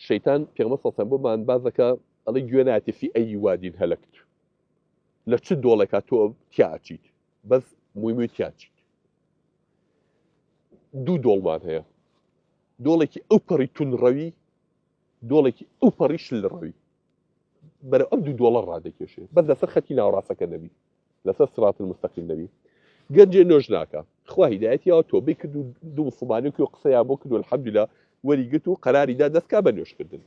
شەیتان پێغەمبەر سەڵ عەلەیهی بۆمان باز دەکا ئەڵێ گوێنایەتی فی ئەی وادین هەلەکت لە چ دۆڵێکا تۆ تیاچیت بەس مووی تیاچیت دوو دۆڵمان هەیە دۆڵێکی ئەو پەڕی تونڕەوی دۆڵێکی ئەو پەڕی شلڕەوی بەرەو ئەم دوو دۆڵە ڕادەکێشێ بەس لەسەر خەتی ناوەڕاستەکە نەبی لەسەر سڕات المستەقیم نەبی گەنجێ نۆژ ناکە خوا هیدایەتیەوە تۆبەی کرد و دوو موسڵمانی و قسەیان بۆ کرد و الحەمدوللا وەریگرت و قەراریدا دەستکا بە نوێژکردن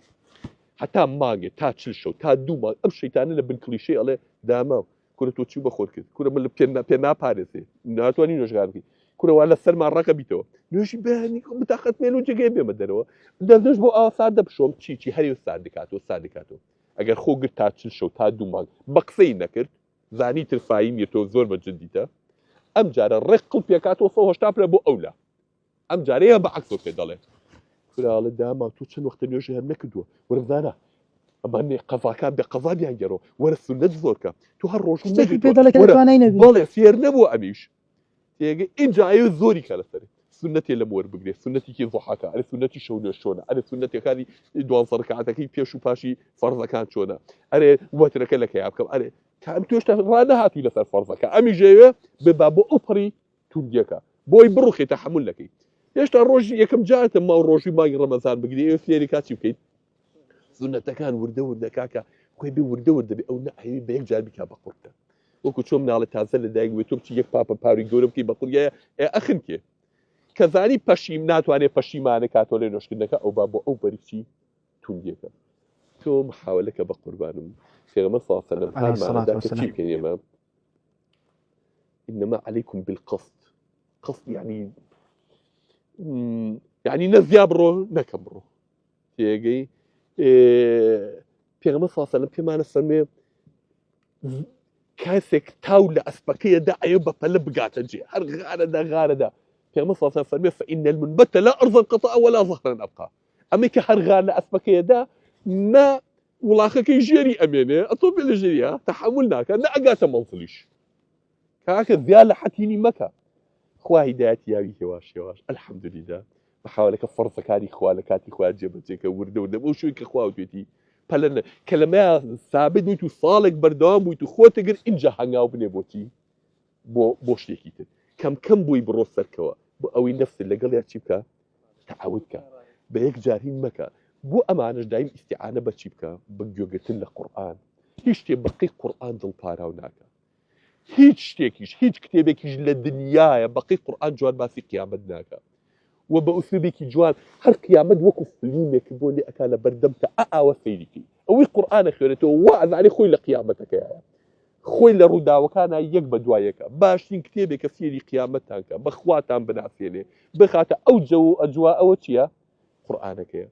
حتا مانگێ تا چل شەو تا دوو مانگ ئەم شەیتانە لە بن کلیشەی ئەڵێ داما کورە تۆ چی بەخۆر کرد کورە من پێ ناپارێزێ ناتوانانی نوێژگار بکەی کورەوە لە سەرمان ڕەکە بیتەوە نوێژی بەیانی بتاقەت مێن و جێگەی بێمە دەرەوە دەستنوێژ بۆ ئاوا سار دەپشۆم چی هەری سار دەکاتەوە سار دەکاتەوە ئەگەر خۆ گرت تا چل شەو تا دوو مانگ بە قسەی نەکرد زانی ترفایی میرتەوە زۆر بەجددیتە ئەم جارە ڕێک قڵ پێکاتەوە 180 پرە بۆ ئەولا ئەم جارەیە بە عەکسۆ پێ دەڵێ کورا ئەڵێ داما تۆ چەند وەختە نوێژی هەر نەکردووە وەرەزانە ئەمان قەزاکان بێ قەزابیان گەڕەوە وەرە سونەت زۆرکە تۆ هەر ڕۆژ بەڵێ فێر نەبووە ئەمیش تێگە اینجا ئەوێ زۆری کە لەسەر سنەتێ لەم وەربگرێ سنەتێکی ضحاکە ئەرێ سنەتی شەو نوێژ چۆنە ئەرێ سنەتێکانی 12 ڕەکعاتەکەی پێش و پاشی فەرزەکان چۆنە ئەرێ وەترەکە لە کەیا بکەم ئەرێ کام توێشتا ڕادەهاتی لەسەر فەرزەکە ئەمی ژێوێ بێبا بۆ ئەو پڕی توندیەکە بۆی بڕوخێ تەحەموڵ نەکەی هێشتا ڕۆژی یەکەم جارتە ماو ڕۆژی مانگی ڕەمەزان بگری ئێوە فێری کاچی بکەیت سنەتەکان وردە وردەکاکە خۆی بێ وردە وردە بێ ئەو نەحەوی بە یەک جار بکا بە قورتە وەکو چۆم ناڵە تازە لە دایک بێت تۆ بچی یەک پاپە پاوی گەورە بکەی بە قورگایە ئەخن کێ کەزانی پەشیم ناتوانێت پەشیمانە کاتۆ لێ نوێژکردنەکە ئەو با بۆ ئەو بەریچی توندیەکە تۆ محاولەکە بە قوربانم پێغەمبەر صلی الله علیه و سلم فرماندا کە چی بکەین ئێمە إنما عليكم بالقصد قصد يعني نزيا برو نكبرو تيجي پێغەمبەر صلی الله علیه و سلم پێمانە فەرمێ کاسێک تاو لە ئەسپەکەیە دا ئەوێ بە پەلە بگاتە جێ هەر غارەدا پێغەمبەر صلی الله علیه و سلم فەرمێ فإن المنبت لا أرضا قطع ولا ظهرا أبقى ئەمەی کە هەر غار لە ئەسپەکەیە دا نا وڵاخەکەی ژێری ئەمێنێ ئەتۆ بێ لە ژێریە تەحەموڵ ناکە نە ئەگاتە مەنزڵیش کاکە زیاد لە حەتینی مەکە خوا هیدایەتی یاوی هێواش هێواش الحەمدوللیلا بەحاولەکە فەرزەکانی خوا لە کاتی خوا جێبەجێکە وردە وردە بۆ شوێی کە خوا توێتی پەلە کەلەمەیە ثابت بوویت و ساڵێک بەردەوام بوویت و خۆتەگر اینجا هەنگاو بنێ بۆچی بۆ شتێکی تر کەم کەم بووی بڕۆ سەرکەوە بۆ ئەوەی نەفست لەگەڵ یا چی بکە تەعاود بکە بە یەک جار هین مەکە بۆ ئەمانش دایم ئیستیعانە بە چی بکە بە گوێگرتن لە قورئان هیچ شتێ بەقی قورئان دڵپاراو ناکە هیچ شتێکیش هیچ کتێبێکیش لە دنیایە بەقی قورئان جوان باسی قیامەت ناکە و بە ئوسلوبێکی جوان هەر قیامەت وەکو فلیمێک بۆ لێ ئەکا لە بەردەمتە ئاوە سەیریکەی ئەوەی قورئانە خوێنێتەوە وا ئەزانێ خۆی لە قیامەتەکەیە خۆی لە ڕووداوەکانە یەک بە دوایەکە باشترین کتێبێکە فێری قیامەتتان کە بەخواتان بناسیێنێ بخاتە ئەو جەو و ئەجوا ئەوە چییە قورئانەکەیە